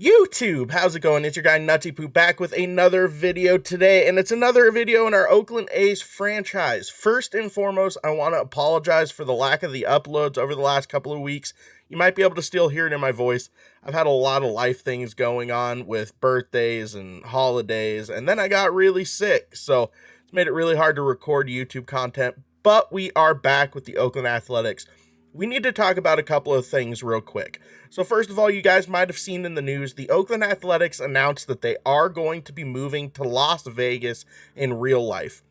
YouTube, how's it going? It's your guy Nutzypoo back with another video today, and it's another video in our Oakland A's franchise. First and foremost, I want to apologize for the lack of the uploads over the last couple of weeks. You might be able to still hear it in my voice. I've had a lot of life things going on with birthdays and holidays, and then I got really sick, so it's made it really hard to record YouTube content, but we are back with the Oakland Athletics. We need to talk about a couple of things real quick. So first of all, you guys might have seen in the news, the Oakland Athletics announced that they are going to be moving to Las Vegas in real life.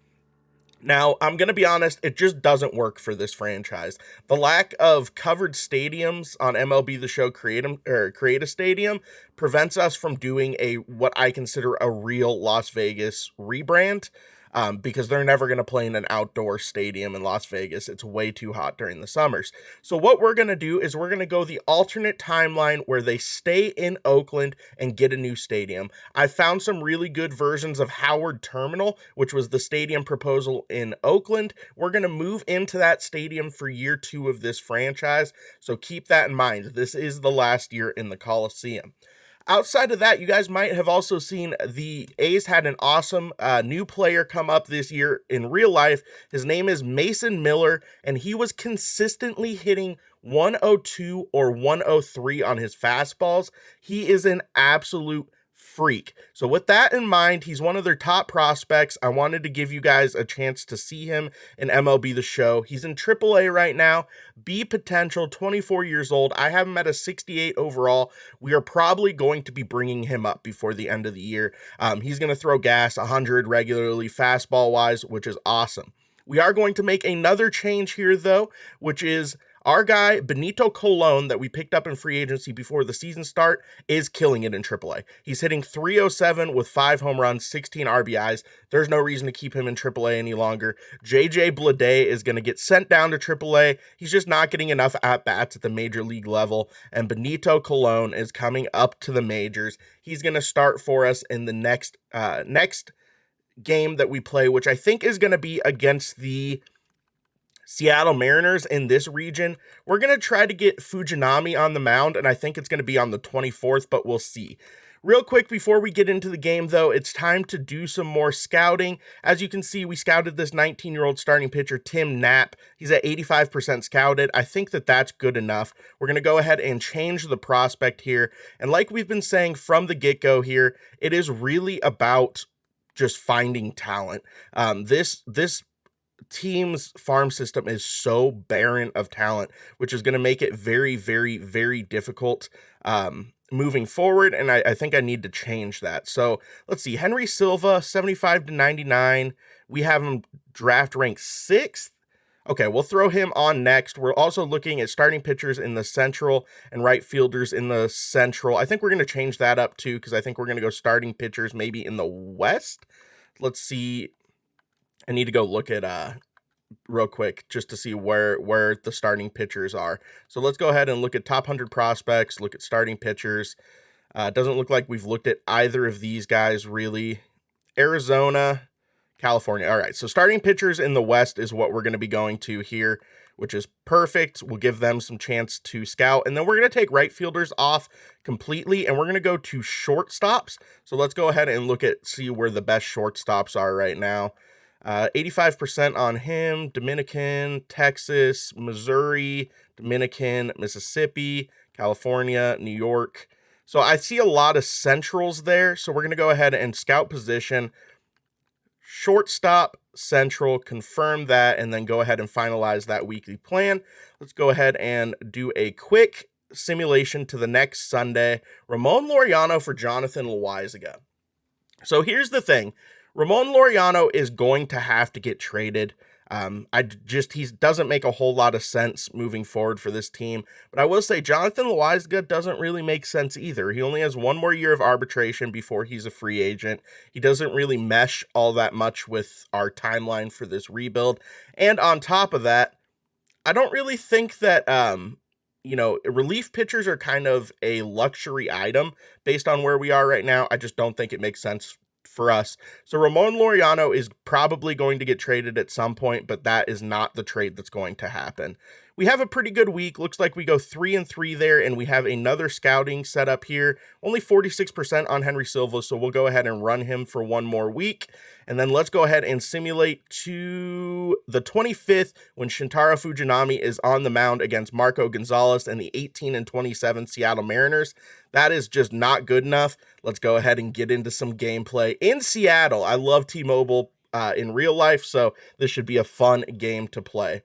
Now, I'm going to be honest, it just doesn't work for this franchise. The lack of covered stadiums on MLB the Show Create a Stadium prevents us from doing what I consider a real Las Vegas rebrand. Because they're never going to play in an outdoor stadium in Las Vegas. It's way too hot during the summers. So what we're going to do is we're going to go the alternate timeline where they stay in Oakland and get a new stadium. I found some really good versions of Howard Terminal, which was the stadium proposal in Oakland. We're going to move into that stadium for year 2 of this franchise. So keep that in mind. This is the last year in the Coliseum. Outside of that, you guys might have also seen the A's had an awesome new player come up this year in real life. His name is Mason Miller, and he was consistently hitting 102 or 103 on his fastballs. He is an absolute freak. So with that in mind, he's one of their top prospects. I wanted to give you guys a chance to see him in MLB the Show. He's in AAA right now, B potential, 24 years old. I have him at a 68 overall. We are probably going to be bringing him up before the end of the year. He's going to throw gas 100 regularly fastball wise, which is awesome. We are going to make another change here though, which is our guy, Benito Colon, that we picked up in free agency before the season start, is killing it in AAA. He's hitting 307 with 5 home runs, 16 RBIs. There's no reason to keep him in AAA any longer. JJ Bleday is going to get sent down to AAA. He's just not getting enough at-bats at the major league level, and Benito Colon is coming up to the majors. He's going to start for us in the next game that we play, which I think is going to be against the Seattle Mariners in this region. We're going to try to get Fujinami on the mound, and I think it's going to be on the 24th, but we'll see. Real quick, before we get into the game, though, it's time to do some more scouting. As you can see, we scouted this 19-year-old starting pitcher, Tim Knapp. He's at 85% scouted. I think that that's good enough. We're going to go ahead and change the prospect here. And like we've been saying from the get-go here, it is really about just finding talent. This team's farm system is so barren of talent, which is going to make it very, very, very difficult moving forward, and I think I need to change that. So let's see, Henry Silva, 75 to 99. We have him draft ranked 6th. Okay, we'll throw him on next. We're also looking at starting pitchers in the Central and right fielders in the Central. I think we're going to change that up too, because I think we're going to go starting pitchers maybe in the West. Let's see. I need to go look at real quick just to see where the starting pitchers are. So let's go ahead and look at top 100 prospects, look at starting pitchers. Doesn't look like we've looked at either of these guys really. Arizona, California. All right, so starting pitchers in the West is what we're going to be going to here, which is perfect. We'll give them some chance to scout, and then we're going to take right fielders off completely, and we're going to go to shortstops. So let's go ahead and see where the best shortstops are right now. 85% on him, Dominican, Texas, Missouri, Dominican, Mississippi, California, New York. So I see a lot of centrals there. So we're going to go ahead and scout position, shortstop, central, confirm that, and then go ahead and finalize that weekly plan. Let's go ahead and do a quick simulation to the next Sunday. Ramon Laureano for Jonathan Loaizaga. So here's the thing. Ramon Laureano is going to have to get traded. He doesn't make a whole lot of sense moving forward for this team. But I will say Jonathan Loaizaga doesn't really make sense either. He only has 1 more year of arbitration before he's a free agent. He doesn't really mesh all that much with our timeline for this rebuild. And on top of that, I don't really think that relief pitchers are kind of a luxury item based on where we are right now. I just don't think it makes sense for us. So Ramon Laureano is probably going to get traded at some point, but that is not the trade that's going to happen. we have a pretty good week. Looks like we go 3-3 there, and we have another scouting set up here. Only 46% on Henry Silva, so we'll go ahead and run him for one more week. And then let's go ahead and simulate to the 25th when Shintaro Fujinami is on the mound against Marco Gonzalez and the 18-27 Seattle Mariners. That is just not good enough. Let's go ahead and get into some gameplay in Seattle. I love T-Mobile in real life, so this should be a fun game to play.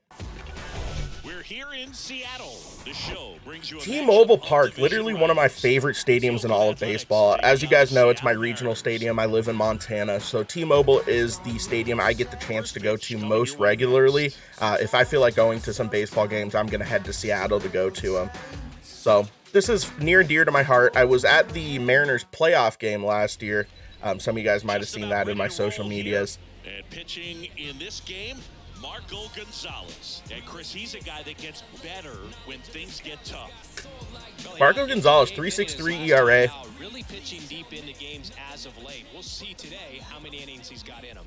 We're here in Seattle. The show brings you T-Mobile Park, literally one of my favorite stadiums in all of baseball. As you guys know, it's my regional stadium. I live in Montana, so T-Mobile is the stadium I get the chance to go to most regularly. If I feel like going to some baseball games, I'm going to head to Seattle to go to them. So this is near and dear to my heart. I was at the Mariners playoff game last year. Some of you guys might have seen that in my social medias. And pitching in this game, Marco Gonzalez. And Chris, he's a guy that gets better when things get tough. Marco Gonzalez, 3.63 ERA. Really pitching deep into games as of late. We'll see today how many innings he's got in him.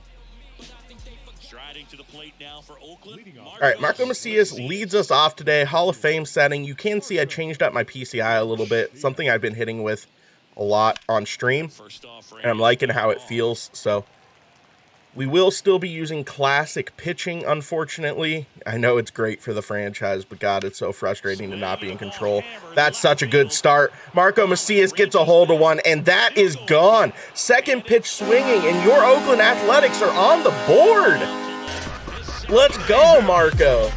Striding to the plate now for Oakland. All right, Marco Macias leads us off today. Hall of Fame setting. You can see I changed up my PCI a little bit, something I've been hitting with a lot on stream, and I'm liking how it feels. So we will still be using classic pitching, unfortunately. I know it's great for the franchise, but God, it's so frustrating to not be in control. That's such a good start. Marco Macias gets a hold of one, and that is gone. Second pitch swinging, and your Oakland Athletics are on the board. Let's go, Marco.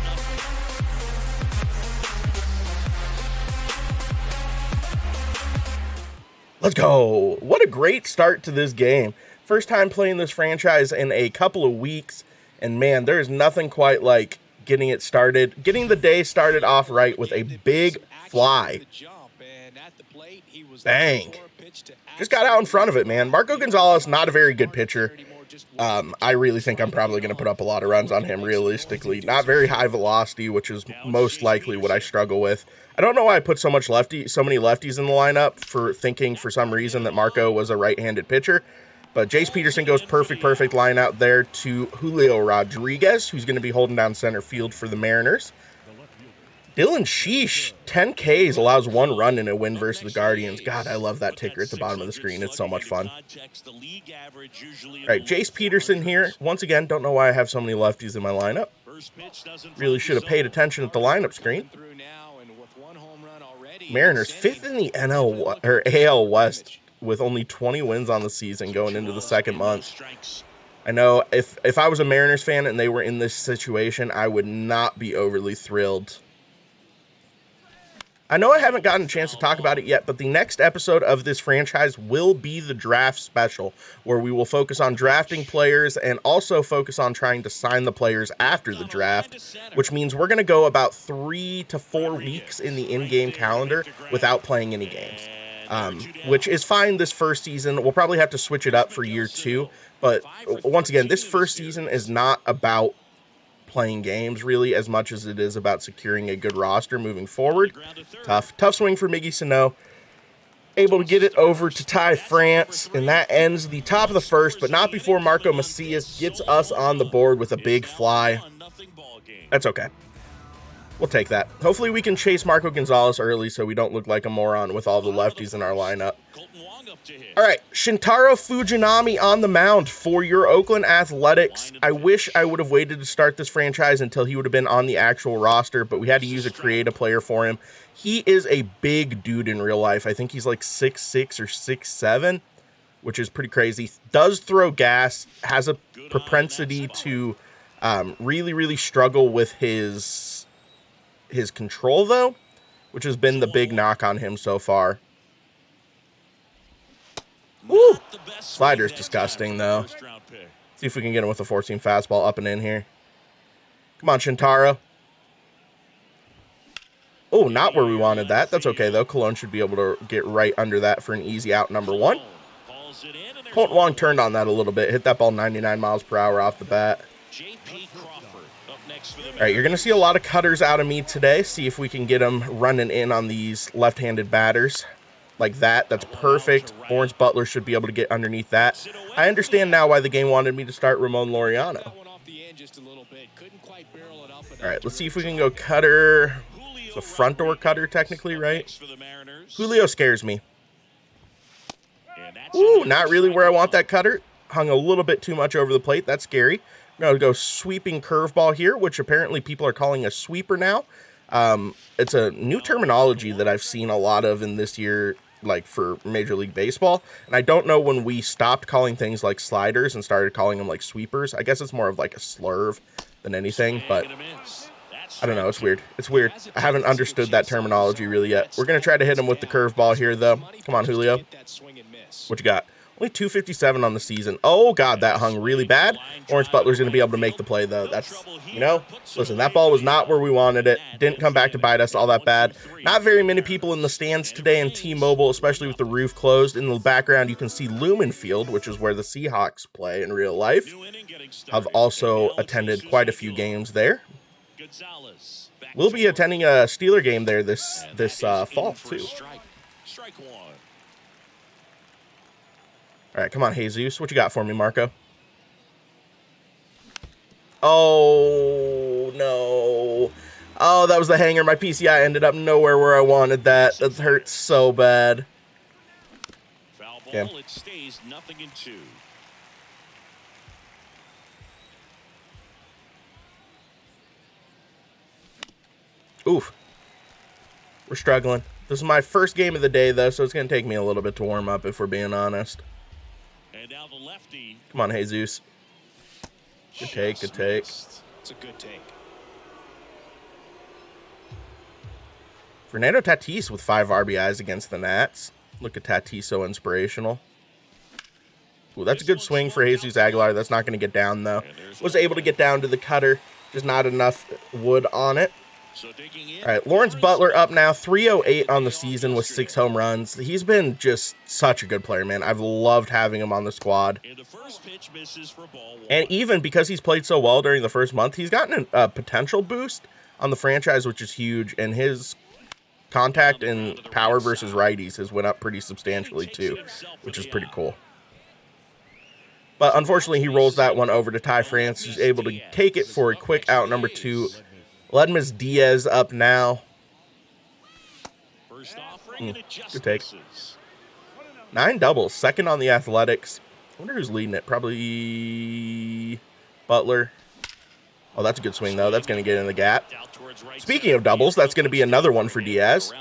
Let's go. What a great start to this game. First time playing this franchise in a couple of weeks, and man, there is nothing quite like getting it started, getting the day started off right with a big fly. Bang. Just got out in front of it, man. Marco Gonzalez, not a very good pitcher. I really think I'm probably going to put up a lot of runs on him, realistically. Not very high velocity, which is most likely what I struggle with. I don't know why I put so many lefties in the lineup, for thinking for some reason that Marco was a right-handed pitcher. But Jace Peterson goes perfect line out there to Julio Rodriguez, who's going to be holding down center field for the Mariners. Dylan Sheesh, 10 Ks, allows one run in a win versus the Guardians. God, I love that ticker at the bottom of the screen. It's so much fun. All right, Jace Peterson here. Once again, don't know why I have so many lefties in my lineup. Really should have paid attention at the lineup screen. Mariners, 5th in the AL West, with only 20 wins on the season going into the second month. I know if I was a Mariners fan and they were in this situation, I would not be overly thrilled. I know I haven't gotten a chance to talk about it yet, but the next episode of this franchise will be the draft special, where we will focus on drafting players and also focus on trying to sign the players after the draft, which means we're going to go about 3 to 4 weeks in the in-game calendar without playing any games. Which is fine this first season. We'll probably have to switch it up for year 2. But once again, this first season is not about playing games really as much as it is about securing a good roster moving forward. Tough swing for Miggy Sano. Able to get it over to Ty France, and that ends the top of the first, but not before Marco Macias gets us on the board with a big fly. That's okay. We'll take that. Hopefully we can chase Marco Gonzalez early so we don't look like a moron with all the lefties in our lineup. All right, Shintaro Fujinami on the mound for your Oakland Athletics. I wish I would have waited to start this franchise until he would have been on the actual roster, but we had to use a creative player for him. He is a big dude in real life. I think he's like 6'6" or 6'7", which is pretty crazy. Does throw gas, has a propensity to really struggle with his control, though, which has been the big knock on him so far. Woo! Slider's disgusting, though. See if we can get him with a 4-seam fastball up and in here. Come on, Shintaro. Oh, not where we wanted that. That's okay, though. Cologne should be able to get right under that for an easy out number 1. Colton Wong turned on that a little bit. Hit that ball 99 miles per hour off the bat. All right, you're going to see a lot of cutters out of me today. See if we can get them running in on these left-handed batters. Like that. That's perfect. Lawrence Butler should be able to get underneath that. I understand now why the game wanted me to start Ramon Laureano. All right, let's see if we can go cutter. It's a front door cutter, technically, right? Julio scares me. Ooh, not really where I want that cutter. Hung a little bit too much over the plate. That's scary. I'm going to go sweeping curveball here, which apparently people are calling a sweeper now. It's a new terminology that I've seen a lot of in this year, like for Major League Baseball. And I don't know when we stopped calling things like sliders and started calling them like sweepers. I guess it's more of like a slurve than anything, but I don't know. It's weird. It's weird. I haven't understood that terminology really yet. We're going to try to hit him with the curveball here, though. Come on, Julio. What you got? Only 257 on the season. Oh, God, that hung really bad. Lawrence Butler's going to be able to make the play, though. That's, you know, listen, that ball was not where we wanted it. Didn't come back to bite us all that bad. Not very many people in the stands today in T-Mobile, especially with the roof closed. In the background, you can see Lumen Field, which is where the Seahawks play in real life. I've also attended quite a few games there. We'll be attending a Steeler game there this fall, too. All right, come on, Jesus. What you got for me, Marco? Oh, no. Oh, that was the hanger. My PCI ended up nowhere where I wanted that. That hurts so bad. Foul ball, it stays 0-2. Oof. We're struggling. This is my first game of the day, though, so it's going to take me a little bit to warm up, if we're being honest. And now the lefty. Come on, Jesus. Good take, good take. It's a good take. Fernando Tatis with 5 RBIs against the Nats. Look at Tatis, so inspirational. Ooh, that's a good swing for Jesus Aguilar. That's not going to get down, though. Was able to get down to the cutter. Just not enough wood on it. All right, Lawrence Butler up now, 308 on the season with 6 home runs. He's been just such a good player, man. I've loved having him on the squad. And even because he's played so well during the first month, he's gotten a potential boost on the franchise, which is huge. And his contact and power versus righties has went up pretty substantially too, which is pretty cool. But unfortunately, he rolls that one over to Ty France, who's able to take it for a quick out, number 2. Ledmus Diaz up now. Good take. 9 doubles, second on the Athletics. I wonder who's leading it. Probably Butler. Oh, that's a good swing, though. That's going to get in the gap. Speaking of doubles, that's going to be another one for Diaz.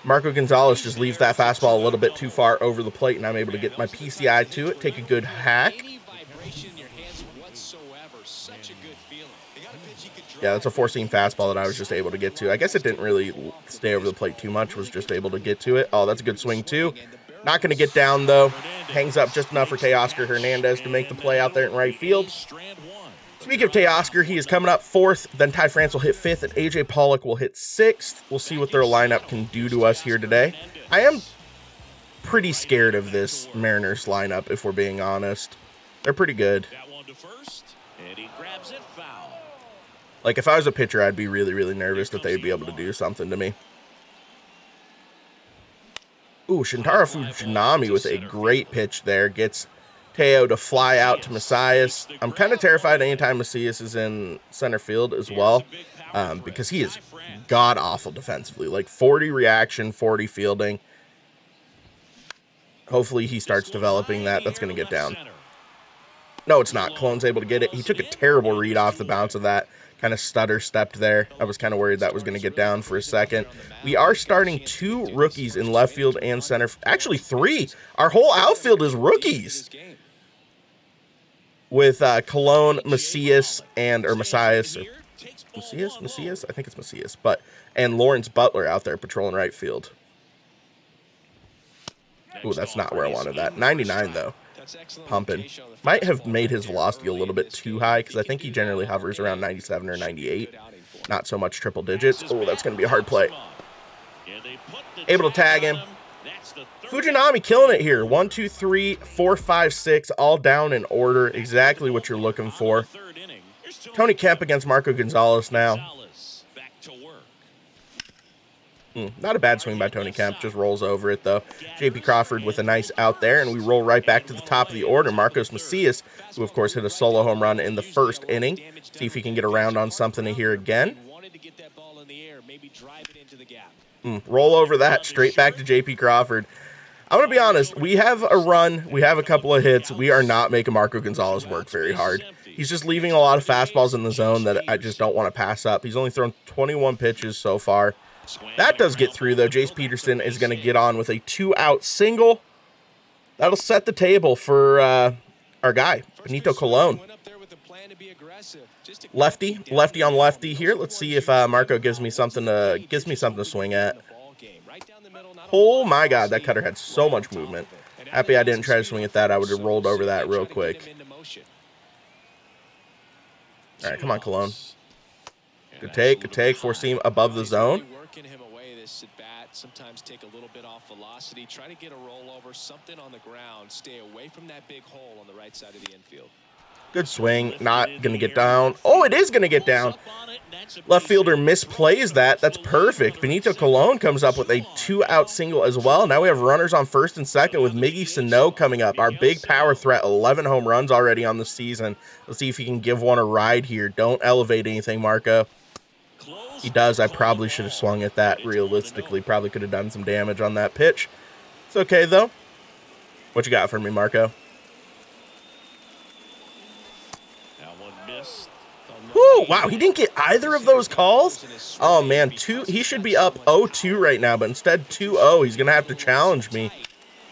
Marco Gonzalez just leaves that fastball a little bit too far over the plate, and I'm able to get my PCI to it, take a good hack. Yeah, that's a 4-seam fastball that I was just able to get to. I guess it didn't really stay over the plate too much, was just able to get to it. Oh, that's a good swing, too. Not going to get down, though. Hangs up just enough for Teoscar Hernandez to make the play out there in right field. Speaking of Teoscar, he is coming up 4th. Then Ty France will hit 5th, and A.J. Pollock will hit 6th. We'll see what their lineup can do to us here today. I am pretty scared of this Mariners lineup, if we're being honest. They're pretty good. Like, if I was a pitcher, I'd be really, really nervous that they'd be able to do something to me. Ooh, Shintaro Fujinami with a great pitch there. Gets Teo to fly out to Messias. I'm kind of terrified anytime Messias is in center field as well, because he is god-awful defensively. Like, 40 reaction, 40 fielding. Hopefully he starts developing that. That's going to get down. No, it's not. Colon's able to get it. He took a terrible read off the bounce of that. Kind of stutter-stepped there. I was kind of worried that was going to get down for a second. We are starting 2 rookies in left field and center. Actually, 3. Our whole outfield is rookies. With Colon, Macias, or Messias. Macias? I think it's Macias. And Lawrence Butler out there patrolling right field. Ooh, that's not where I wanted that. 99, though. Pumping. Might have made his velocity a little bit too high, because I think he generally hovers around 97 or 98. Not so much triple digits. Oh, that's going to be a hard play. Able to tag him. Fujinami killing it here. 1, 2, 3, 4, 5, 6, all down in order. Exactly what you're looking for. Tony Kemp against Marco Gonzalez now. Not a bad swing by Tony Kemp, just rolls over it though. J.P. Crawford with a nice out there, and we roll right back to the top of the order. Marcos Macias, who of course hit a solo home run in the first inning. See if he can get around on something here again. Roll over that, straight back to J.P. Crawford. I'm going to be honest, we have a run, we have a couple of hits. We are not making Marco Gonzalez work very hard. He's just leaving a lot of fastballs in the zone that I just don't want to pass up. He's only thrown 21 pitches so far. That does get through, though. Jace Peterson is going to get on with a 2-out single. That'll set the table for our guy, Benito Colon. Lefty on lefty here. Let's see if Marco gives me something to swing at. Oh my God, that cutter had so much movement. Happy I didn't try to swing at that. I would have rolled over that real quick. All right, come on, Colon. Good take. Four seam above the zone. Sometimes take a little bit off velocity, try to get a rollover, something on the ground, stay away from that big hole on the right side of the infield. Good swing, not going to get down. Oh, it is going to get down. Left fielder misplays that. That's perfect. Benito Colon comes up with a 2-out single as well. Now we have runners on first and second with Miggy Sano coming up. Our big power threat, 11 home runs already on the season. Let's see if he can give one a ride here. Don't elevate anything, Marco. He does. I probably should have swung at that realistically. Probably could have done some damage on that pitch. It's okay, though. What you got for me, Marco? Whoo, wow, he didn't get either of those calls? Oh, man, he should be up 0-2 right now, but instead 2-0. He's going to have to challenge me.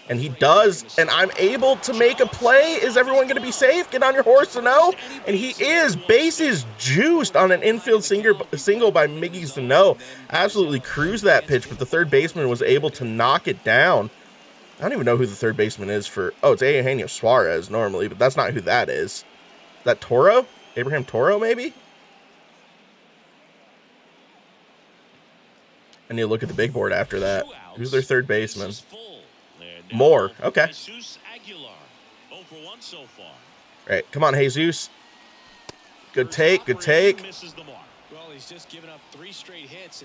And he does, and I'm able to make a play. Is everyone going to be safe? Get on your horse, Sano. And he is. Bases juiced on an infield single by Miggy Sano. Absolutely cruised that pitch, but the third baseman was able to knock it down. I don't even know who the third baseman is for. Oh, it's Eugenio Suarez normally, but that's not who that is. Is that Toro? Abraham Toro, maybe? I need to look at the big board after that. Who's their third baseman? Moore. Okay. Right. Come on, Jesus. Good take.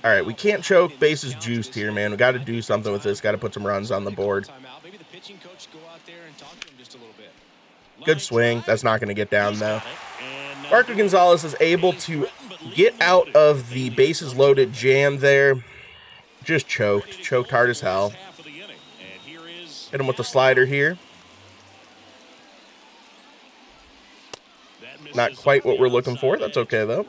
All right. We can't choke. Bases juiced here, man. We got to do something with this. Got to put some runs on the board. Good swing. That's not going to get down, though. Marco Gonzalez is able to get out of the bases loaded jam there. Just choked hard as hell. Hit him with the slider here. Not quite what we're looking for. That's okay, though.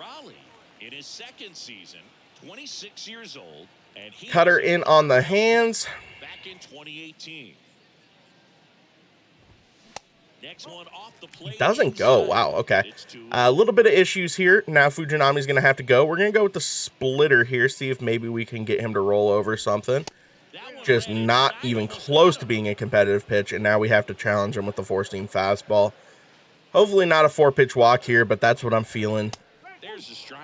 Cutter in on the hands. Doesn't go. Wow, okay. A little bit of issues here. Now Fujinami's going to have to go. We're going to go with the splitter here, see if maybe we can get him to roll over something. Just not even close to being a competitive pitch, and now we have to challenge him with the four-seam fastball. Hopefully not a 4-pitch walk here, but that's what I'm feeling.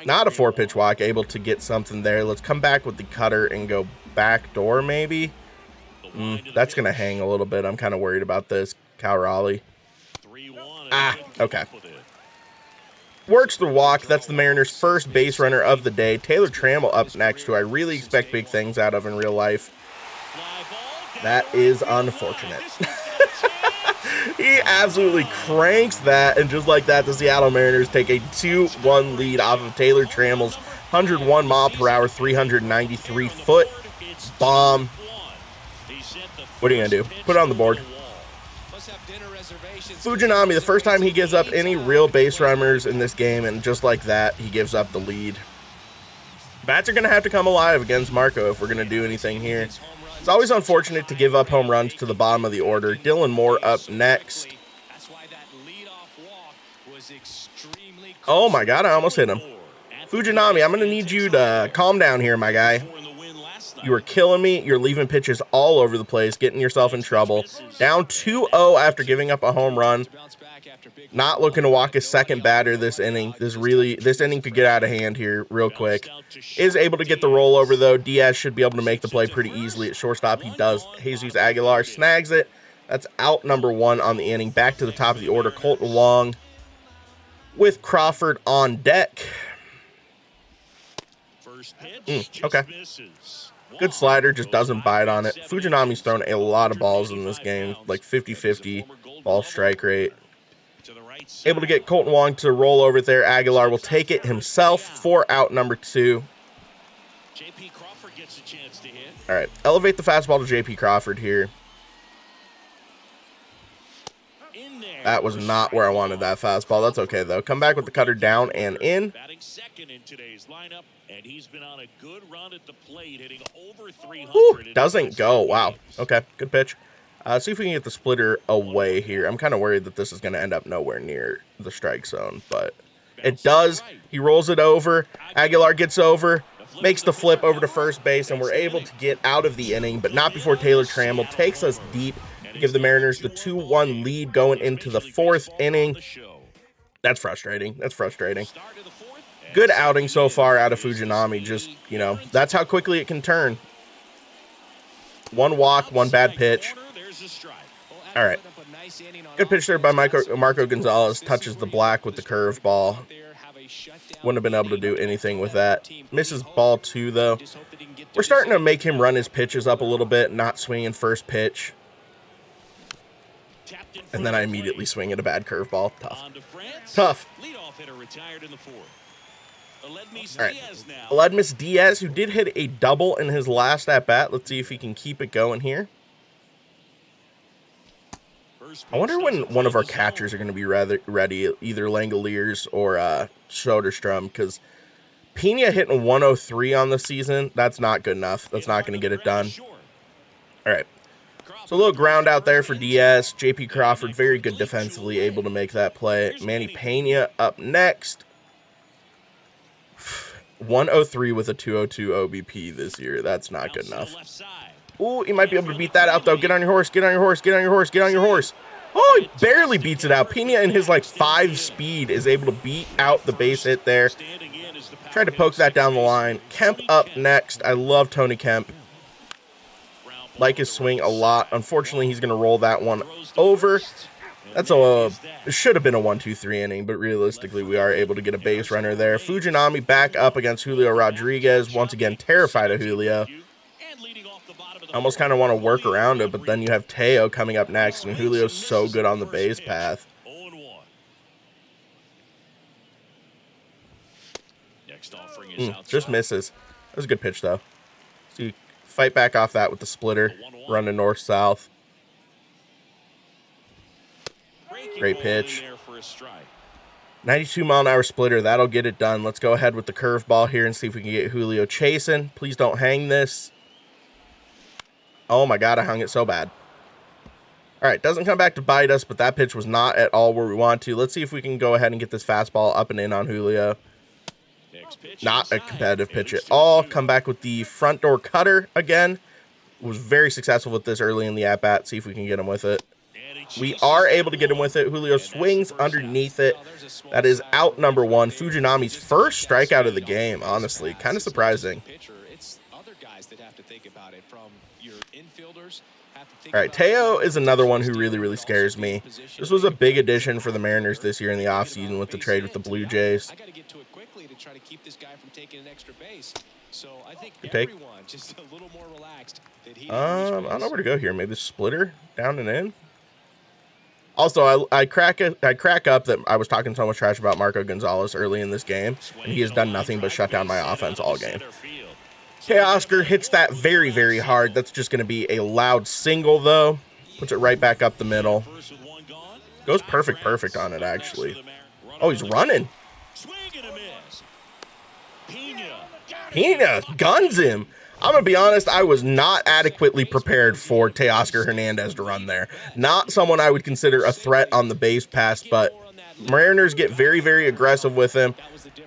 Not a 4-pitch walk, able to get something there. Let's come back with the cutter and go back door maybe. That's going to hang a little bit. I'm kind of worried about this. Cal Raleigh. Okay. Works the walk. That's the Mariners' first base runner of the day. Taylor Trammell up next, who I really expect big things out of in real life. That is unfortunate. He absolutely cranks that, and just like that, the Seattle Mariners take a 2-1 lead off of Taylor Trammell's 101 mile per hour, 393 foot bomb. What are you going to do? Put it on the board. Fujinami, the first time he gives up any real base runners in this game, and just like that, he gives up the lead. Bats are going to have to come alive against Marco if we're going to do anything here. It's always unfortunate to give up home runs to the bottom of the order. Dylan Moore up next. Oh my God, I almost hit him. Fujinami, I'm going to need you to calm down here, my guy. You are killing me. You're leaving pitches all over the place, getting yourself in trouble. Down 2-0 after giving up a home run. Not looking to walk a second batter this inning. This inning could get out of hand here real quick. Is able to get the rollover, though. Diaz should be able to make the play pretty easily at shortstop. He does. Jesus Aguilar snags it. That's out number 1 on the inning. Back to the top of the order. Colton Wong with Crawford on deck. Okay. Good slider, just doesn't bite on it. Fujinami's thrown a lot of balls in this game, like 50-50 ball strike rate. Able to get Colton Wong to roll over there. Aguilar will take it himself for out number 2. All right, elevate the fastball to JP Crawford here. That was not where I wanted that fastball. That's okay, though. Come back with the cutter down and in. Ooh, doesn't go. Wow. Okay, good pitch. See if we can get the splitter away here. I'm kind of worried that this is going to end up nowhere near the strike zone, but it does. He rolls it over. Aguilar gets over, makes the flip over to first base, and we're able to get out of the inning, but not before Taylor Trammell takes us deep. Give the Mariners the 2-1 lead going into the 4th inning. That's frustrating. That's frustrating. Good outing so far out of Fujinami. Just, you know, that's how quickly it can turn. 1 walk, 1 bad pitch. All right. Good pitch there by Marco Gonzalez. Touches the black with the curveball. Wouldn't have been able to do anything with that. Misses ball 2, though. We're starting to make him run his pitches up a little bit, not swinging first pitch. And then I immediately swing at a bad curveball. Tough. Tough. All right. Aledmus Diaz, who did hit a double in his last at-bat. Let's see if he can keep it going here. I wonder when one of our catchers are going to be ready, either Langoliers or Soderstrom, because Pena hitting 103 on the season, that's not good enough. That's not going to get it done. All right. So a little ground out there for Diaz. JP Crawford, very good defensively, able to make that play. Manny Pena up next. 103 with a 202 OBP this year. That's not good enough. Ooh, he might be able to beat that out, though. Get on your horse, get on your horse, get on your horse, get on your horse. Oh, he barely beats it out. Pena in his, like, 5 speed is able to beat out the base hit there. Tried to poke that down the line. Kemp up next. I love Tony Kemp. Like his swing a lot. Unfortunately, he's going to roll that one over. That's it should have been a 1-2-3 inning, but realistically, we are able to get a base runner there. Fujinami back up against Julio Rodriguez. Once again, terrified of Julio. I almost kind of want to work around it, but then you have Teo coming up next, and Julio's so good on the base path. Just misses. That was a good pitch, though. So you fight back off that with the splitter, running north-south. Great pitch. 92-mile-an-hour splitter. That'll get it done. Let's go ahead with the curveball here and see if we can get Julio chasing. Please don't hang this. Oh, my God. I hung it so bad. All right. Doesn't come back to bite us, but that pitch was not at all where we want to. Let's see if we can go ahead and get this fastball up and in on Julio. Not a competitive pitch at all. Come back with the front door cutter again. Was very successful with this early in the at-bat. See if we can get him with it. We are able to get him with it. Julio swings underneath it. That is out number 1. Fujinami's first strikeout of the game, honestly. Kind of surprising. All right, Teo is another one who really, really scares me. This was a big addition for the Mariners this year in the offseason with the trade with the Blue Jays. Good take. I don't know where to go here. Maybe the splitter down and in. Also, I crack up that I was talking so much trash about Marco Gonzalez early in this game, and he has done nothing but shut down my offense all game. Teoscar hits that very, very hard. That's just going to be a loud single, though. Puts it right back up the middle. Goes perfect on it, actually. Oh, he's running. Pena guns him. I'm going to be honest, I was not adequately prepared for Teoscar Hernandez to run there. Not someone I would consider a threat on the base pass, but Mariners get very, very aggressive with him,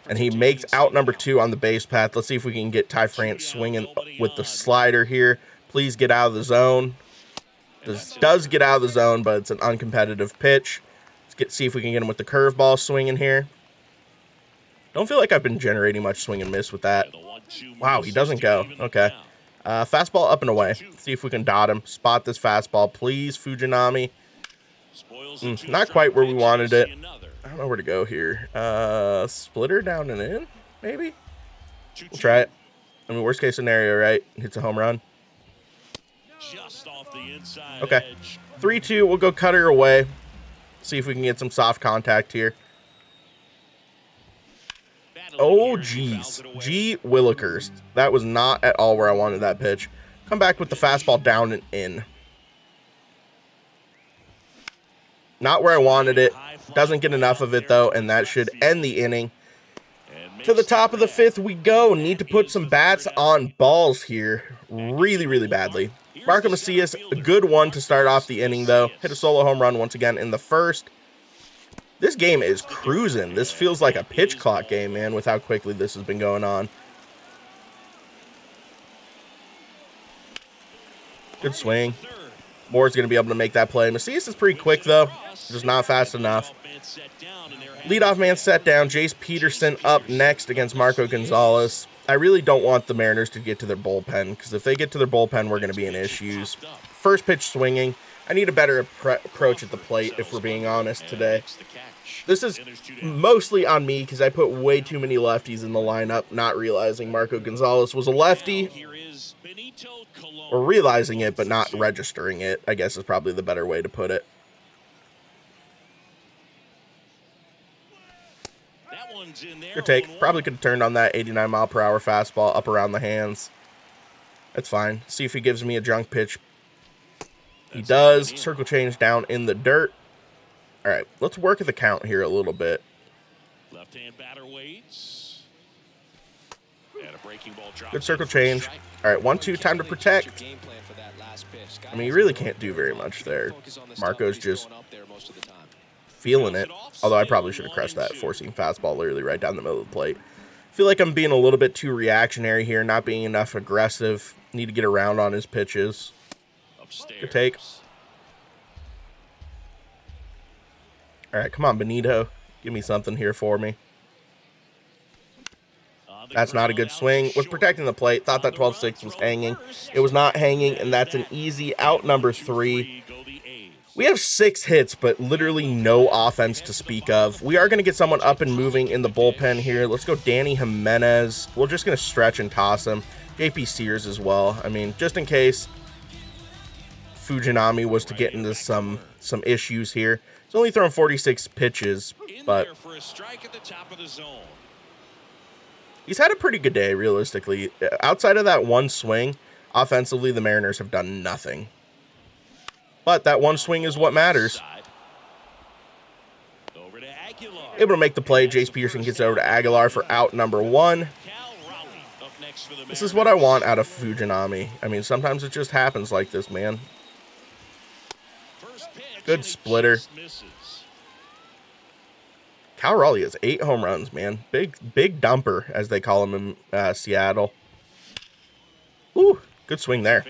and he makes out number 2 on the base path. Let's see if we can get Ty France swinging with the slider here. Please get out of the zone. This does get out of the zone, but it's an uncompetitive pitch. Let's see if we can get him with the curveball swinging here. Don't feel like I've been generating much swing and miss with that. Wow, he doesn't go. Okay. Fastball up and away. Let's see if we can dot him. Spot this fastball, please, Fujinami. Not quite where we wanted it. I don't know where to go here. Splitter down and in, maybe? We'll try it. I mean, worst case scenario, right? Hits a home run. Just off the inside Okay. edge. 3-2. We'll go cutter away. See if we can get some soft contact here. Oh, geez. Gee Willikers. That was not at all where I wanted that pitch. Come back with the fastball down and in. Not where I wanted it. Doesn't get enough of it, though, and that should end the inning. To the top of the 5th we go. Need to put some bats on balls here really, really badly. Marco Macias, a good one to start off the inning, though. Hit a solo home run once again in the 1st. This game is cruising. This feels like a pitch clock game, man, with how quickly this has been going on. Good swing. Moore's going to be able to make that play. Macias is pretty quick, though. Just not fast enough. Leadoff man set down. Jace Peterson up next against Marco Gonzalez. I really don't want the Mariners to get to their bullpen, because if they get to their bullpen, we're going to be in issues. First pitch swinging. I need a better approach at the plate, if we're being honest today. This is mostly on me, because I put way too many lefties in the lineup, not realizing Marco Gonzalez was a lefty. Or realizing it, but not registering it, I guess is probably the better way to put it. Good take. Probably could have turned on that 89-mile-per-hour fastball up around the hands. That's fine. See if he gives me a junk pitch. He does. Circle change down in the dirt. All right, let's work at the count here a little bit. Left-hand batter waits. And a breaking ball drop. Good circle change. All right, 1-2, time to protect. I mean, you really can't do very much there. Marco's just feeling it. Although I probably should have crushed that four-seam fastball literally right down the middle of the plate. I feel like I'm being a little bit too reactionary here, not being enough aggressive. Need to get around on his pitches. Good take. All right, come on, Benito. Give me something here for me. That's not a good swing. Was protecting the plate. Thought that 12-6 was hanging. It was not hanging, and that's an easy out number 3. We have 6 hits, but literally no offense to speak of. We are going to get someone up and moving in the bullpen here. Let's go Danny Jimenez. We're just going to stretch and toss him. JP Sears as well. I mean, just in case Fujinami was to get into some issues here. He's only thrown 46 pitches, but he's had a pretty good day, realistically. Outside of that one swing, offensively, the Mariners have done nothing. But that one swing is what matters. Able to make the play. Jace Peterson gets over to Aguilar for out number 1. This is what I want out of Fujinami. I mean, sometimes it just happens like this, man. Good splitter. Cal Raleigh has 8 home runs, man. Big dumper, as they call him in Seattle. Ooh, good swing there.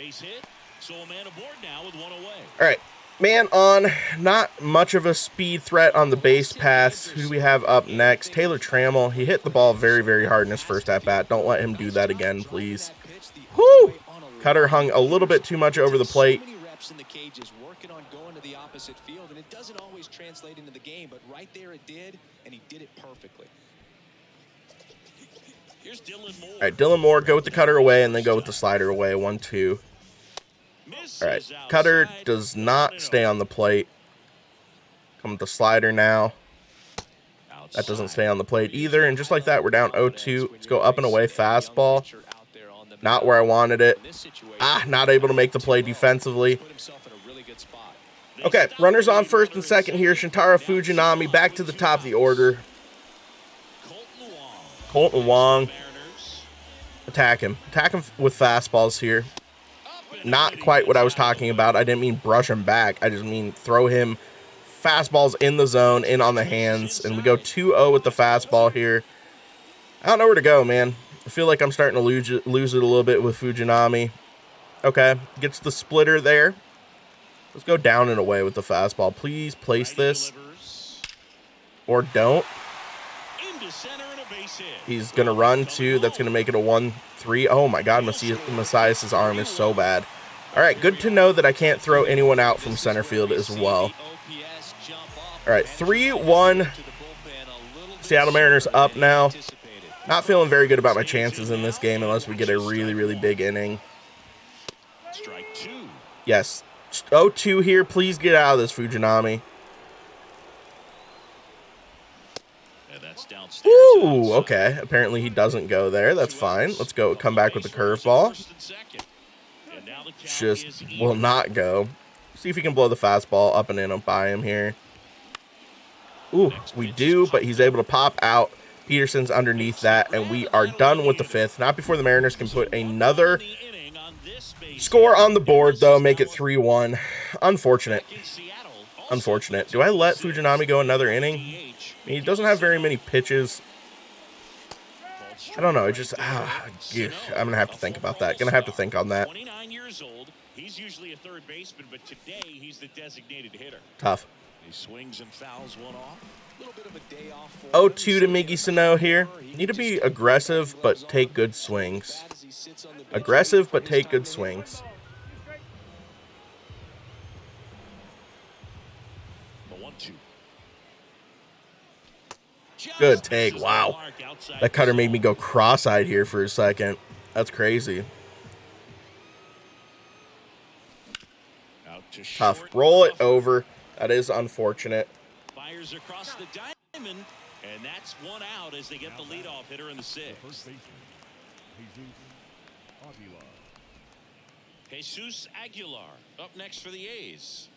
All right, man on. Not much of a speed threat on the base paths. Who do we have up next? Taylor Trammell. He hit the ball very, very hard in his first at-bat. Don't let him do that again, please. Whoo! Cutter hung a little bit too much over the plate. In the cages, working on going to the opposite field, and it doesn't always translate into the game, but right there it did, and he did it perfectly. Here's Dylan Moore. All right, Dylan Moore, go with the cutter away, and then go with the slider away. 1-2. All right, cutter does not stay on the plate. Come with the slider now. That doesn't stay on the plate either, and just like that, we're down 0-2. Let's go up and away fastball. Not where I wanted it. Not able to make the play defensively. Okay, runners on first and second here. Shintaro Fujinami back to the top of the order. Colton Wong. Attack him. Attack him with fastballs here. Not quite what I was talking about. I didn't mean brush him back. I just mean throw him fastballs in the zone, in on the hands. And we go 2-0 with the fastball here. I don't know where to go, man. I feel like I'm starting to lose it a little bit with Fujinami. Okay, gets the splitter there. Let's go down and away with the fastball. Please place this. Or don't. He's going to run 2. That's going to make it a 1-3. Oh my God, Macias' arm is so bad. All right, good to know that I can't throw anyone out from center field as well. All right, 3-1. Seattle Mariners up now. Not feeling very good about my chances in this game unless we get a really, really big inning. Strike 2. Yes. 0-2 here. Please get out of this, Fujinami. And that's downstairs. Ooh, okay. Apparently he doesn't go there. That's fine. Let's go. Come back with the curveball. Just will not go. See if he can blow the fastball up and in by him here. Ooh, we do, but he's able to pop out. Peterson's underneath that, and we are done with the 5th. Not before the Mariners can put another score on the board, though. Make it 3-1. Unfortunate. Unfortunate. Do I let Fujinami go another inning? I mean, he doesn't have very many pitches. I don't know. I just, I'm going to have to think about that. Going to have to think on that. 29 years old. He's usually a third baseman, but today he's the designated hitter. Tough. He swings and fouls one off. A little bit of a day off for 0-2 to Miggy Sano here. Need to be aggressive, but take good swings. Aggressive, but take good swings. The 1-2. Good take. Wow. That cutter made me go cross-eyed here for a second. That's crazy. Tough. Roll it over. That is unfortunate. Fires across the diamond, and that's one out as they get the leadoff hitter in the 6th. Jesus Aguilar up next for the A's.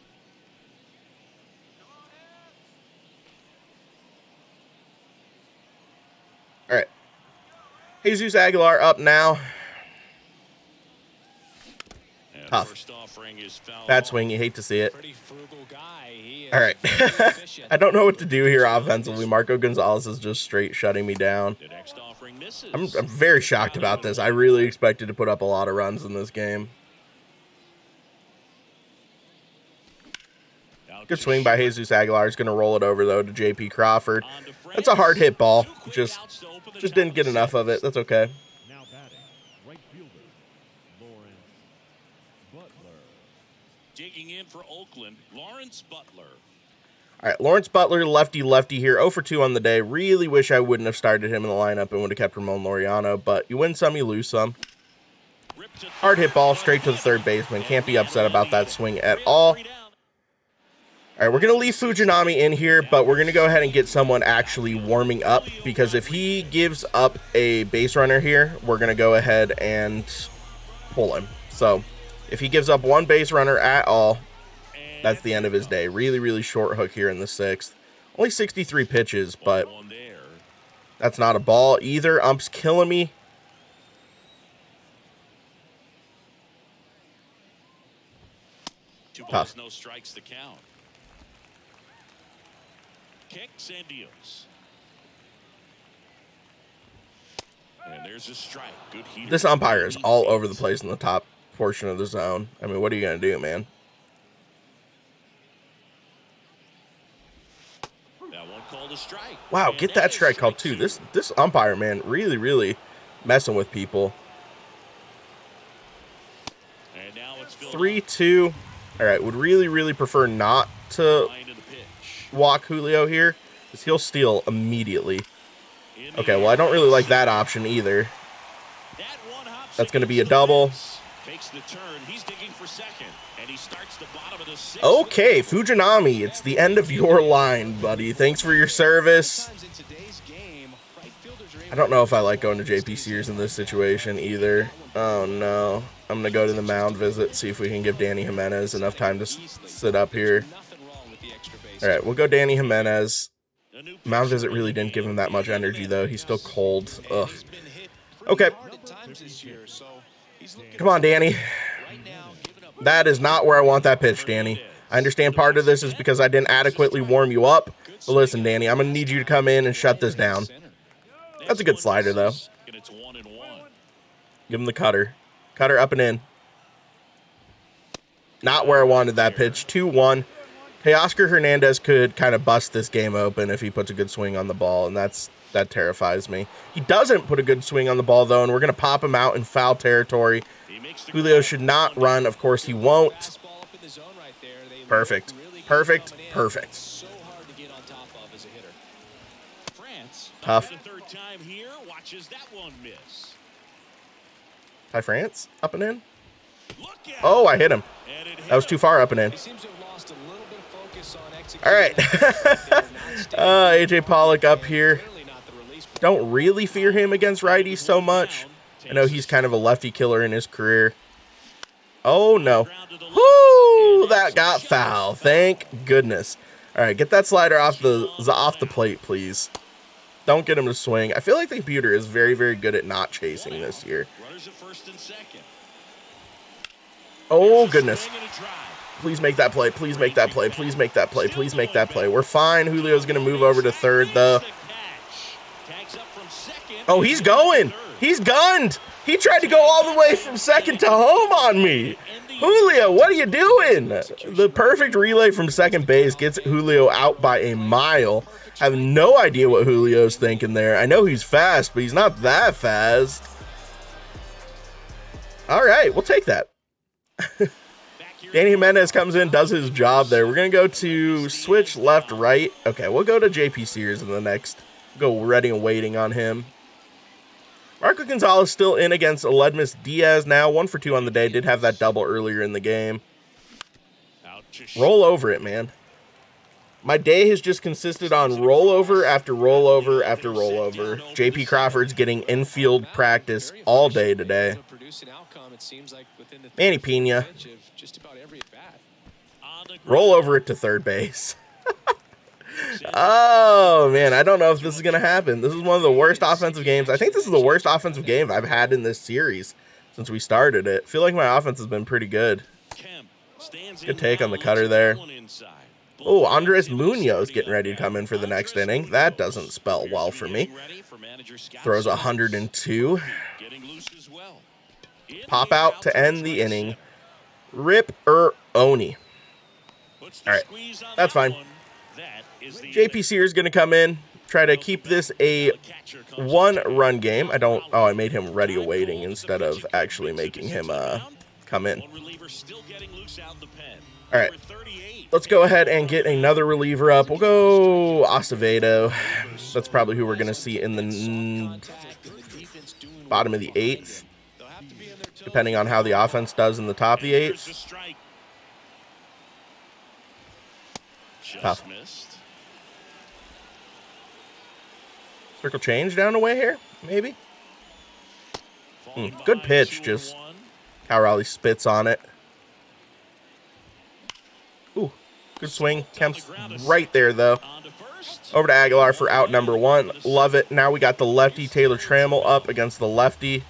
All right. Jesus Aguilar up now. Tough. Bad swing. You hate to see it. All right. I don't know what to do here offensively. Marco Gonzalez is just straight shutting me down. I'm very shocked about this. I really expected to put up a lot of runs in this game. Good swing by Jesus Aguilar. He's going to roll it over, though, to J.P. Crawford. That's a hard hit ball. Just didn't get enough of it. That's okay. Digging in for Oakland, Lawrence Butler. All right, Lawrence Butler, lefty here, 0 for 2 on the day. Really wish I wouldn't have started him in the lineup and would have kept Ramon Laureano, but you win some, you lose some. Hard hit ball, straight to the third baseman. Can't be upset about that swing at all. All right, we're going to leave Fujinami in here, but we're going to go ahead and get someone actually warming up, because if he gives up a base runner here, we're going to go ahead and pull him. So if he gives up one base runner at all, that's the end of his day. Really, really short hook here in the 6th. Only 63 pitches, but that's not a ball either. Ump's killing me. Tough. No strikes to count. Kicks and deals. And there's a strike. Good heater. This umpire is all over the place in the top portion of the zone. I mean, what are you going to do, man? Wow, get that strike call too. This umpire, man, really, really messing with people. 3-2. All right, would really, really prefer not to walk Julio here, because he'll steal immediately. Okay, well, I don't really like that option either. That's going to be a double. Okay, Fujinami, it's the end of your line, buddy. Thanks for your service. I don't know if I like going to JP Sears in this situation either. Oh, no. I'm going to go to the mound visit, see if we can give Danny Jimenez enough time to sit up here. All right, we'll go Danny Jimenez. Mound visit really didn't give him that much energy, though. He's still cold. Ugh. Okay. Come on, Danny. That is not where I want that pitch, Danny. I understand part of this is because I didn't adequately warm you up. But listen, Danny, I'm going to need you to come in and shut this down. That's a good slider, though. Give him the cutter. Cutter up and in. Not where I wanted that pitch. 2-1. Teoscar Hernandez could kind of bust this game open if he puts a good swing on the ball, and that terrifies me. He doesn't put a good swing on the ball, though, and we're going to pop him out in foul territory. Julio should not run. Of course, he won't. Perfect. Perfect. Perfect. Tough. time here. Watches that one miss. Ty France up and in. Look out. Oh, I hit him. That was too far up and in. He seems to have lost a little bit of focus on executing. All right. AJ Pollock up here. Don't really fear him against righties so much. I know he's kind of a lefty killer in his career. Oh, no. Whoo! That got foul. Thank goodness. All right, get that slider off the plate, please. Don't get him to swing. I feel like the computer is very, very good at not chasing this year. Oh, goodness. Please make that play. Please make that play. Please make that play. Please make that play. We're fine. Julio's going to move over to third, though. Oh, he's going. He's gunned. He tried to go all the way from second to home on me. Julio, what are you doing? The perfect relay from second base gets Julio out by a mile. I have no idea what Julio's thinking there. I know he's fast, but he's not that fast. All right, we'll take that. Danny Jimenez comes in, does his job there. We're going to go to switch left, right. Okay, we'll go to JP Sears in the next. Go ready and waiting on him. Marco Gonzalez still in against Aledmus Diaz now. 1 for 2 on the day. Did have that double earlier in the game. Roll over it, man. My day has just consisted on rollover after rollover after rollover. JP Crawford's getting infield practice all day today. Manny Pena. Roll over it to third base. Oh, man, I don't know if this is going to happen. This is one of the worst offensive games. I think this is the worst offensive game I've had in this series since we started it. I feel like my offense has been pretty good. Good take on the cutter there. Oh, Andres Munoz getting ready to come in for the next inning. That doesn't spell well for me. Throws 102. Pop out to end the inning. Rip Oni. All right, that's fine. JP Sears going to come in, try to keep this a 1-run game. I made him ready awaiting instead of actually making him come in. All right, let's go ahead and get another reliever up. We'll go Acevedo. That's probably who we're going to see in the bottom of the 8th, depending on how the offense does in the top of the 8th. Tough. Circle change down away here, maybe? Good pitch, just Cal Raleigh spits on it. Ooh, good swing. Kemp's right there, though. Over to Aguilar for out number 1. Love it. Now we got the lefty Taylor Trammell up against the lefty.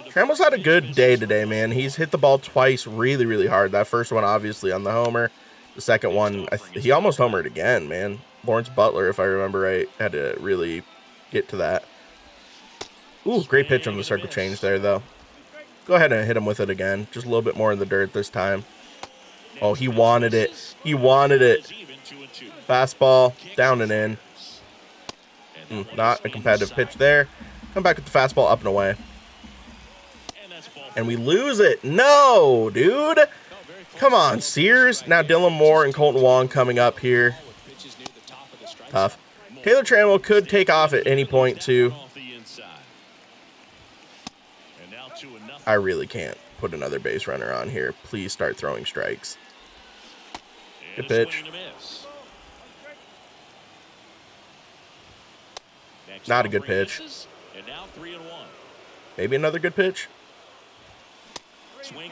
Trammell's had a good day today, man. He's hit the ball twice really, really hard. That first one, obviously, on the homer. The second one, he almost homered again, man. Lawrence Butler, if I remember right, had to really get to that. Ooh, great pitch on the circle change there, though. Go ahead and hit him with it again. Just a little bit more in the dirt this time. Oh, he wanted it. He wanted it. Fastball, down and in. Not a competitive pitch there. Come back with the fastball up and away. And we lose it. No, dude. Come on, Sears. Now Dylan Moore and Colton Wong coming up here. Tough. Taylor Trammell could take off at any point, too. I really can't put another base runner on here. Please start throwing strikes. Good pitch. Not a good pitch. Maybe another good pitch.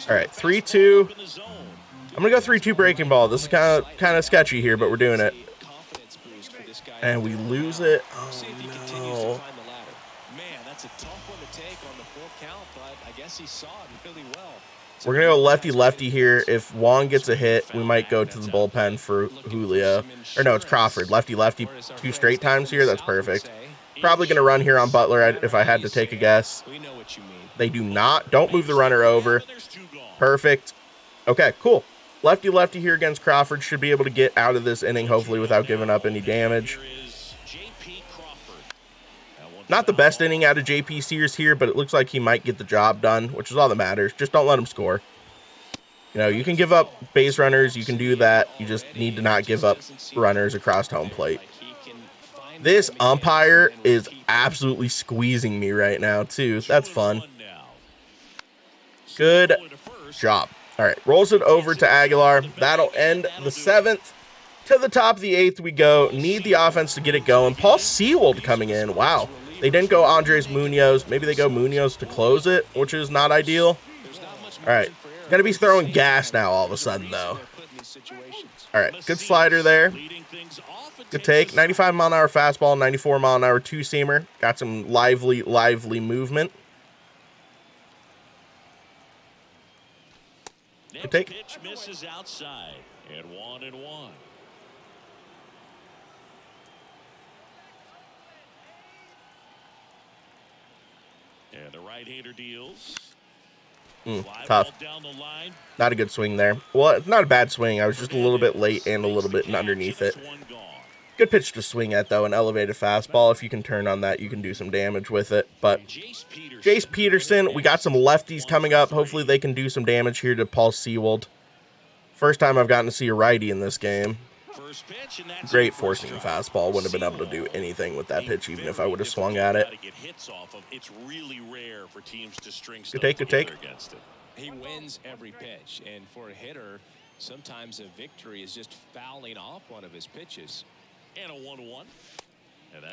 All right, 3-2. I'm going to go 3-2 breaking ball. This is kind of sketchy here, but we're doing it. And we lose it. Oh, no. Man, that's a tough one to take on the full count, but I guess he saw it really well. We're going to go lefty-lefty here. If Wong gets a hit, we might go to the bullpen for Julio. Or no, it's Crawford. Lefty-lefty 2 straight times here. That's perfect. Probably going to run here on Butler if I had to take a guess. They do not. Don't move the runner over. Perfect. Okay, cool. Lefty-lefty here against Crawford. Should be able to get out of this inning, hopefully, without giving up any damage. Not the best inning out of JP Sears here, but it looks like he might get the job done, which is all that matters. Just don't let him score. You know, you can give up base runners. You can do that. You just need to not give up runners across home plate. This umpire is absolutely squeezing me right now, too. That's fun. Good job. All right, rolls it over to Aguilar. That'll end the 7th. To the top of the 8th we go. Need the offense to get it going. Paul Seawold coming in. Wow. They didn't go Andres Munoz. Maybe they go Munoz to close it, which is not ideal. All right. Going to be throwing gas now all of a sudden, though. All right. Good slider there. Good take. 95-mile-an-hour fastball, 94-mile-an-hour two-seamer. Got some lively movement. Good take. Pitch misses outside, and 1-1. And the right-hander deals. Tough. Not a good swing there. Well, it's not a bad swing. I was just a little bit late and a little bit underneath it. Good pitch to swing at, though. An elevated fastball. If you can turn on that, you can do some damage with it. But Jace Peterson, we got some lefties coming up. Hopefully they can do some damage here to Paul Seawold. First time I've gotten to see a righty in this game. Great forcing fastball. Wouldn't have been able to do anything with that pitch, even if I would have swung at it. Good take, good take. He wins every pitch, and for a hitter, sometimes a victory is just fouling off one of his pitches. And a 1-1.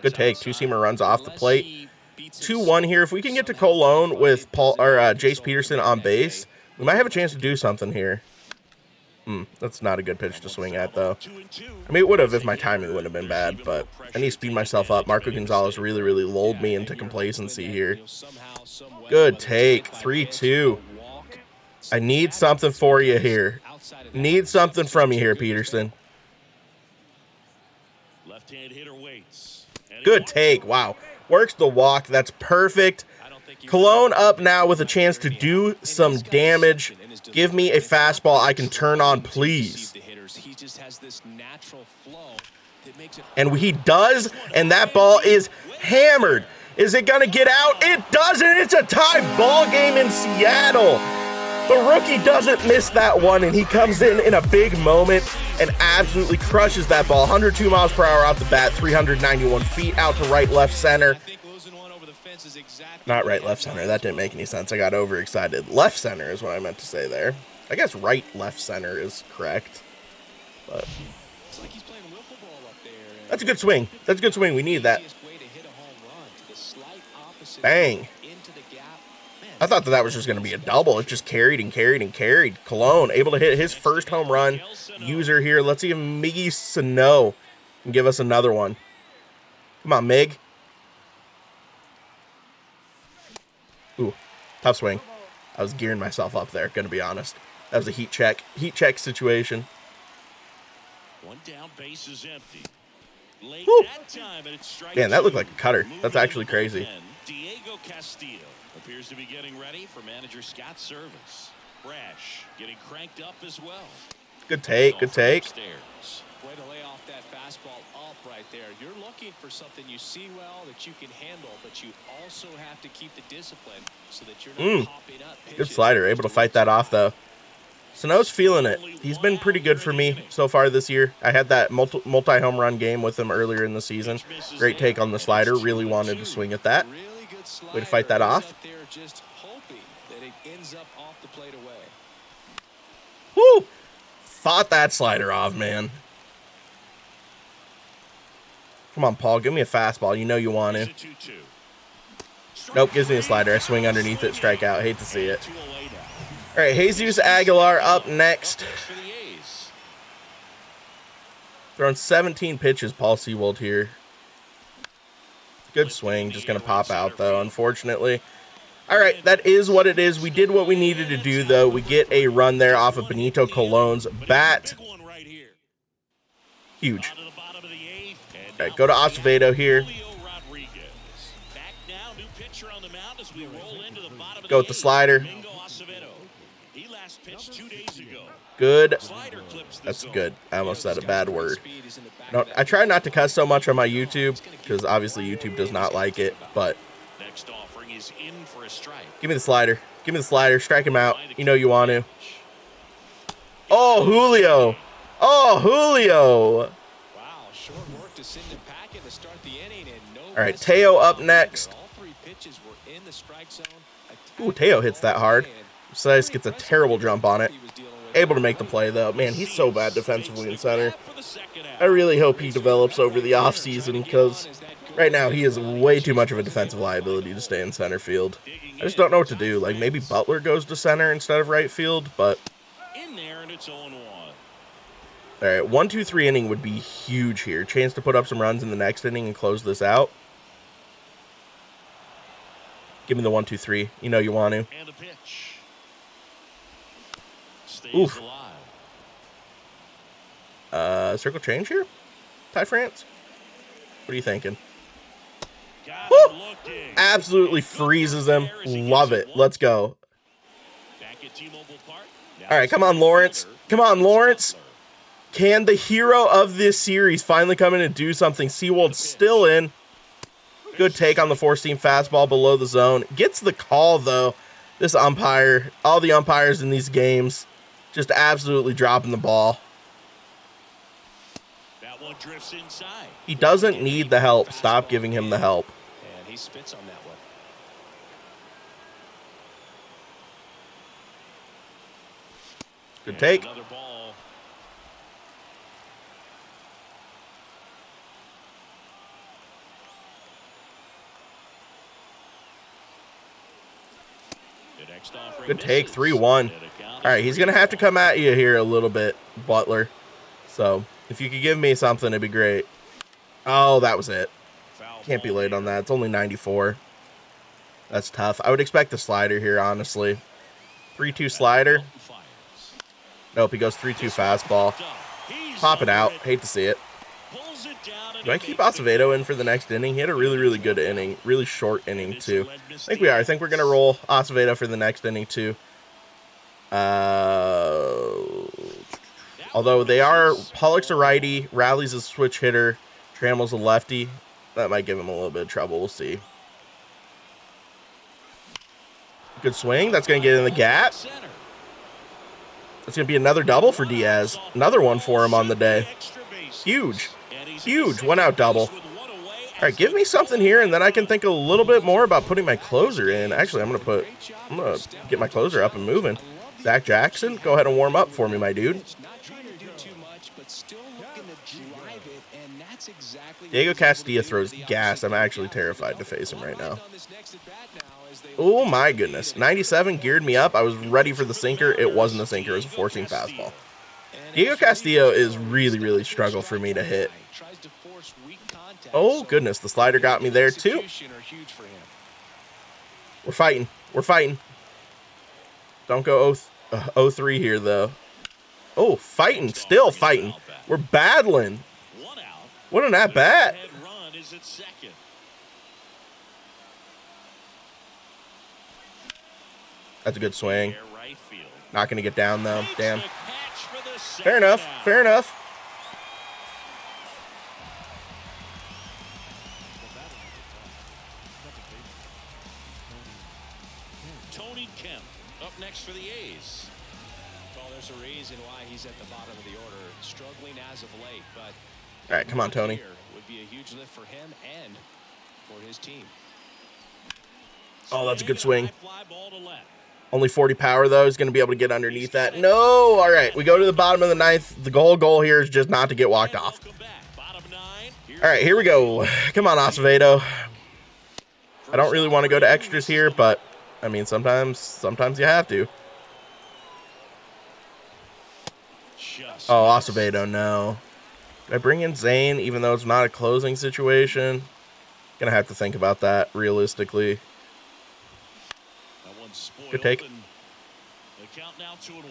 Good take. Two-seamer runs off the plate. 2-1 here. If we can get to Colon with Jace Peterson on base, we might have a chance to do something here. That's not a good pitch to swing at, though. I mean, it would have if my timing wouldn't have been bad, but I need to speed myself up. Marco Gonzalez really lulled me into complacency here. Good take. 3-2. I need something for you here. Need something from you here, Peterson. Good take. Wow. Works the walk. That's perfect. Colon up now with a chance to do some damage. Give me a fastball I can turn on, please. And he does, and that ball is hammered. Is it going to get out? It doesn't. It's a tie ball game in Seattle. The rookie doesn't miss that one, and he comes in a big moment and absolutely crushes that ball. 102 miles per hour off the bat, 391 feet out to right, left center. Not right, left center. That didn't make any sense. I got overexcited. Left center is what I meant to say there. I guess right, left center is correct. But that's a good swing. That's a good swing. We need that. Bang. I thought that was just going to be a double. It just carried and carried and carried. Colon able to hit his first home run. User here. Let's see if Miggy Sano can give us another one. Come on, Mig. Ooh, tough swing. I was gearing myself up there, gonna be honest. That was a heat check situation. One down, base is empty. Late that time, and it's man, that looked like a cutter. That's actually crazy. Diego Castillo appears to be getting ready for manager Scott's service. Brash getting cranked up as well. Good take, good take. Way to lay off that fastball up right there. You're looking for something you see well that you can handle, but you also have to keep the discipline so that you're not popping up pitches. Good slider, able to fight that off though. Sano's feeling it. He's been pretty good for me so far this year. I had that multi-home run game with him earlier in the season. Great take on the slider. Really wanted to swing at that. Way to fight that off. Just hoping that it ends up off the plate away. Woo! Fought that slider off, man. Come on, Paul. Give me a fastball. You know you want to. Nope, gives me a slider. I swing underneath it, strike out. Hate to see it. All right, Jesus Aguilar up next. Throwing 17 pitches, Paul Seawold here. Good swing. Just going to pop out, though, unfortunately. All right, that is what it is. We did what we needed to do, though. We get a run there off of Benito Colon's bat. Huge. All right, go to Acevedo here. Go with the slider. Good. That's good. I almost said a bad word. No, I try not to cuss so much on my YouTube because obviously YouTube does not like it, but give me the slider. Give me the slider. Strike him out. You know you want to. Oh, Julio. Oh, Julio. Wow, short work look to send him packing to start the inning, and no. All right, Teo up next. All 3 pitches were in the strike zone. Ooh, Teo hits that hard. Slice gets a terrible jump on it. Able to make the play, though. Man, he's so bad defensively in center. I really hope he develops over the offseason, because right now he is way too much of a defensive liability to stay in center field. I just don't know what to do. Like, maybe Butler goes to center instead of right field, but... In there, and it's 0-1. All right, 1-2-3 inning would be huge here. Chance to put up some runs in the next inning and close this out. Give me the 1-2-3. You know you want to. And a pitch. Stays Oof. alive. Circle change here? Ty France? What are you thinking? Got Woo! him looking. Absolutely freezes him. Love it. Let's go. Back at T-Mobile Park. All right, come on, Lawrence. Come on, Lawrence. Can the hero of this series finally come in and do something? Seawold's still in. Good take on the 4-seam fastball below the zone. Gets the call, though. This umpire, all the umpires in these games, just absolutely dropping the ball. That one drifts inside. He doesn't need the help. Stop giving him the help. And he spits on that one. Good take. Another ball. Good take, 3-1. All right, he's going to have to come at you here a little bit, Butler. So, if you could give me something, it'd be great. Oh, that was it. Can't be late on that. It's only 94. That's tough. I would expect the slider here, honestly. 3-2 slider. Nope, he goes 3-2 fastball. Pop it out. Hate to see it. Do I keep Acevedo in for the next inning? He had a really, really good inning. Really short inning, too. I think we are. I think we're going to roll Acevedo for the next inning, too. Although they are... Pollock's a righty. Rowley's a switch hitter. Trammell's a lefty. That might give him a little bit of trouble. We'll see. Good swing. That's going to get in the gap. That's going to be another double for Diaz. Another one for him on the day. Huge. Huge. 1-out double. All right, give me something here, and then I can think a little bit more about putting my closer in. Actually, I'm gonna get my closer up and moving. Zach Jackson, go ahead and warm up for me, my dude. Diego Castillo throws gas. I'm actually terrified to face him right now. Oh my goodness. 97 geared me up. I was ready for the sinker. It wasn't a sinker. It was a 4-seam fastball. Diego Castillo is really, really struggle for me to hit. Oh, goodness. The slider got me there, too. We're fighting. We're fighting. Don't go 0-3 here, though. Oh, fighting. Still fighting. We're battling. What an at-bat. That's a good swing. Not going to get down, though. Damn. Fair enough. Fair enough. Tony Kemp up next for the A's. Well, there's a reason why he's at the bottom of the order, struggling as of late, but all right, come on, Tony. Would be a huge lift for him and for his team. Oh, that's a good swing. Only 40 power, though. He's going to be able to get underneath that. No! All right, we go to the bottom of the ninth. The goal here is just not to get walked off. All right, here we go. Come on, Acevedo. I don't really want to go to extras here, but, I mean, sometimes you have to. Oh, Acevedo, no. Did I bring in Zane, even though it's not a closing situation? Gonna have to think about that, realistically. Good take. The count now 2-1.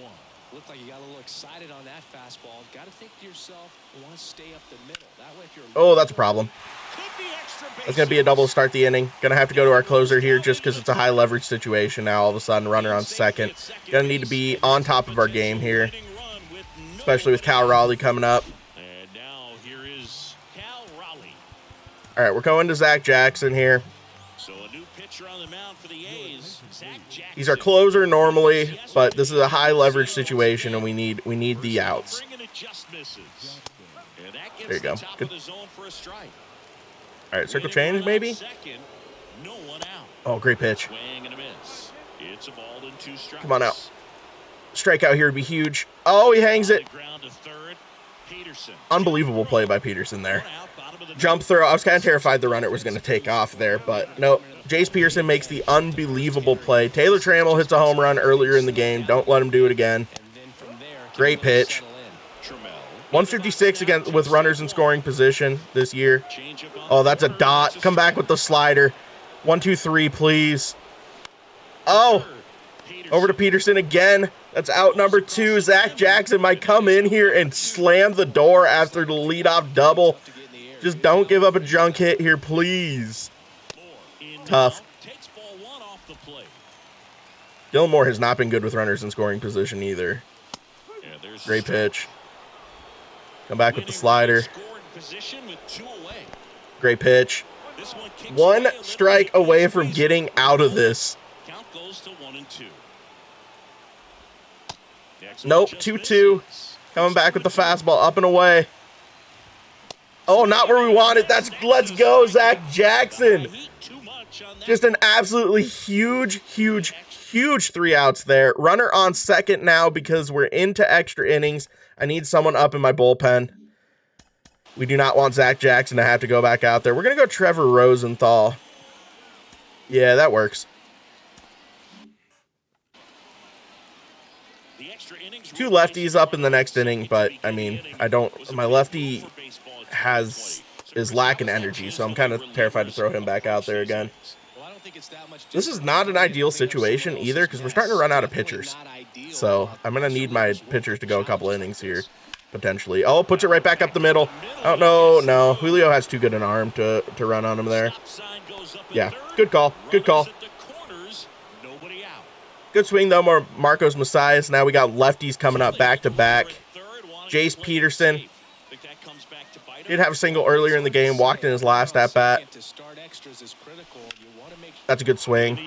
Looked like you got a little excited on that fastball. Got to think to yourself, you want to stay up the middle. That way, if you're oh, that's a problem. That's going to be a double to start the inning. Going to have to go to our closer here just because it's a high leverage situation now. All of a sudden, runner on second. Going to need to be on top of our game here, especially with Cal Raleigh coming up. And now here is Cal Raleigh. All right, we're going to Zach Jackson here. So a new pitcher on the mound for the A's, Zach Jackson. He's our closer normally, but this is a high leverage situation, and we need the outs. And that gets There you go. the top Good. of the zone for a strike. All right, circle Waiting change for maybe. second, no one out. Oh, great pitch. Swing and a miss. It's a ball and 2 strikes. Come on out. Strikeout here would be huge. Oh, he hangs it. Ground to third. Peterson. Unbelievable play by Peterson there. Jump throw. I was kind of terrified the runner was going to take off there, but no. Jace Peterson makes the unbelievable play. Taylor Trammell hits a home run earlier in the game. Don't let him do it again. Great pitch. 156 again with runners in scoring position this year. Oh, that's a dot. Come back with the slider. 1, 2, 3, please. Oh, over to Peterson again. That's out number 2. Zach Jackson might come in here and slam the door after the leadoff double. Just don't give up a junk hit here, please. Tough. Dylan Moore has not been good with runners in scoring position either. Great pitch. Come back with the slider. Great pitch. 1 strike away from getting out of this. Nope, 2-2. Coming back with the fastball, up and away. Oh, not where we want it. Let's go, Zach Jackson. Just an absolutely huge 3 outs there. Runner on second now because we're into extra innings. I need someone up in my bullpen. We do not want Zach Jackson to have to go back out there. We're going to go Trevor Rosenthal. Yeah, that works. 2 lefties up in the next inning, but I mean, my lefty is lacking energy, so I'm kind of terrified to throw him back out there again. This is not an ideal situation either because we're starting to run out of pitchers. So I'm going to need my pitchers to go a couple innings here, potentially. Oh, puts it right back up the middle. Oh, no. Julio has too good an arm to run on him there. Yeah, good call. Good call. Good swing, though, Marcos Messias. Now we got lefties coming up back-to-back. Jace Peterson did have a single earlier in the game, walked in his last at-bat. That's a good swing.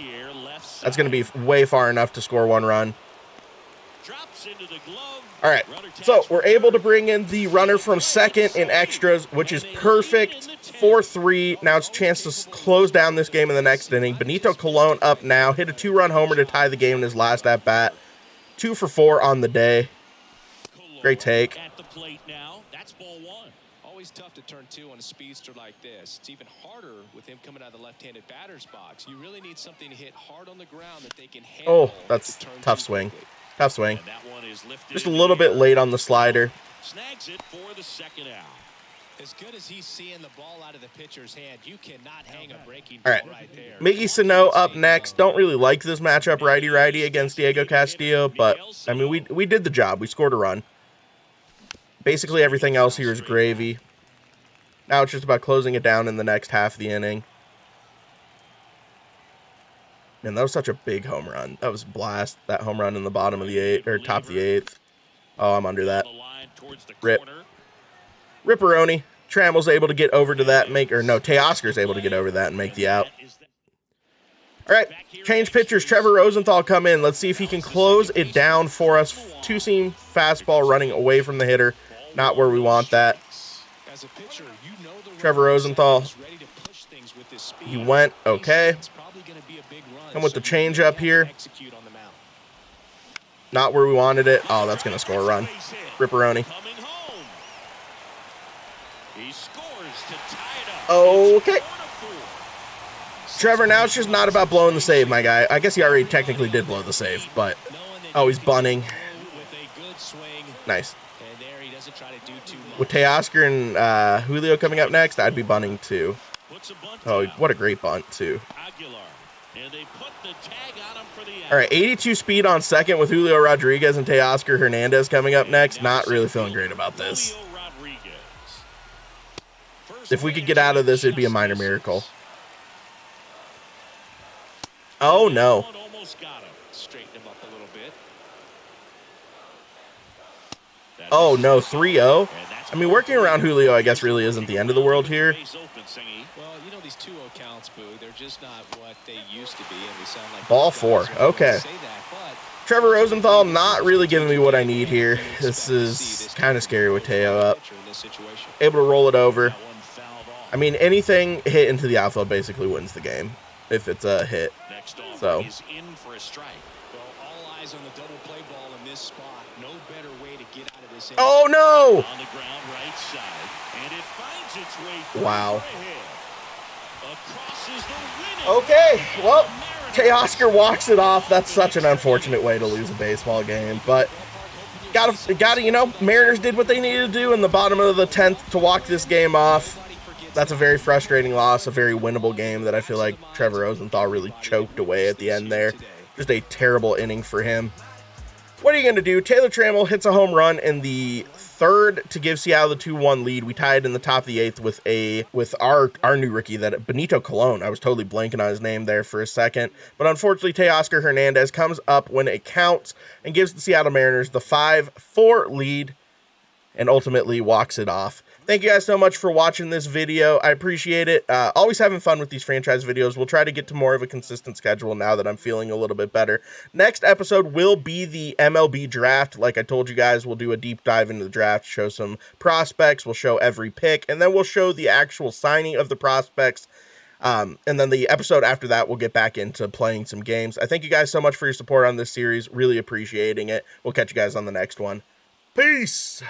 That's going to be way far enough to score 1 run. All right, so we're able to bring in the runner from second in extras, which is perfect. 4-3. Now it's a chance to close down this game in the next inning. Benito Colon up now. Hit a 2-run homer to tie the game in his last at-bat. 2 for 4 on the day. Great take. Always tough to turn 2 on a speedster like this. It's even harder with him coming out of the left-handed batter's box. You really need something to hit hard on the ground that they can handle. Oh, that's tough swing. Tough swing. Just a little bit late on the slider. Snags it for the second out. As good as he's seeing the ball out of the pitcher's hand, you cannot hang a breaking ball right there. Miggy Sano up next. Don't really like this matchup righty-righty against Diego Castillo, but, I mean, we did the job. We scored a run. Basically everything else here is gravy. Now it's just about closing it down in the next half of the inning. Man, that was such a big home run. That was a blast. That home run in the bottom of the 8th, or top of the 8th. Oh, I'm under that. Rip. Ripperoni. Trammell's able to get over to that and make, or no, Teoscar's able to get over that and make the out. All right, change pitchers. Trevor Rosenthal come in. Let's see if he can close it down for us. 2-seam fastball running away from the hitter. Not where we want that. Trevor Rosenthal. He went okay. Come with the changeup here. Not where we wanted it. Oh, that's going to score a run. Ripperoni. Okay. Trevor, now it's just not about blowing the save, my guy. I guess he already technically did blow the save, but... Oh, he's bunting. Nice. With Teoscar and Julio coming up next, I'd be bunting too. Oh, what a great bunt, too. All right, 82 speed on second with Julio Rodriguez and Teoscar Hernandez coming up next. Not really feeling great about this. If we could get out of this, it'd be a minor miracle. Oh, no. Oh, no, 3-0. I mean, working around Julio, I guess, really isn't the end of the world here. Well, you know, these 2-0 counts, Boo, they're just not what they used to be, and we sound like ball 4. Okay. Trevor Rosenthal not really giving me what I need here. This is kind of scary with Teo up. Able to roll it over. I mean, anything hit into the outfield basically wins the game if it's a hit. So. Oh no! Wow. Okay, well, Teoscar walks it off. That's such an unfortunate way to lose a baseball game, but gotta, you know, Mariners did what they needed to do in the bottom of the 10th to walk this game off. That's a very frustrating loss, a very winnable game that I feel like Trevor Rosenthal really choked away at the end there. Just a terrible inning for him. What are you going to do? Taylor Trammell hits a home run in the 3rd to give Seattle the 2-1 lead. We tied in the top of the 8th with our new rookie, that Benito Colon. I was totally blanking on his name there for a second. But unfortunately, Teoscar Hernandez comes up when it counts and gives the Seattle Mariners the 5-4 lead and ultimately walks it off. Thank you guys so much for watching this video. I appreciate it. Always having fun with these franchise videos. We'll try to get to more of a consistent schedule now that I'm feeling a little bit better. Next episode will be the MLB draft. Like I told you guys, we'll do a deep dive into the draft, show some prospects. We'll show every pick, and then we'll show the actual signing of the prospects. And then the episode after that, we'll get back into playing some games. I thank you guys so much for your support on this series. Really appreciating it. We'll catch you guys on the next one. Peace!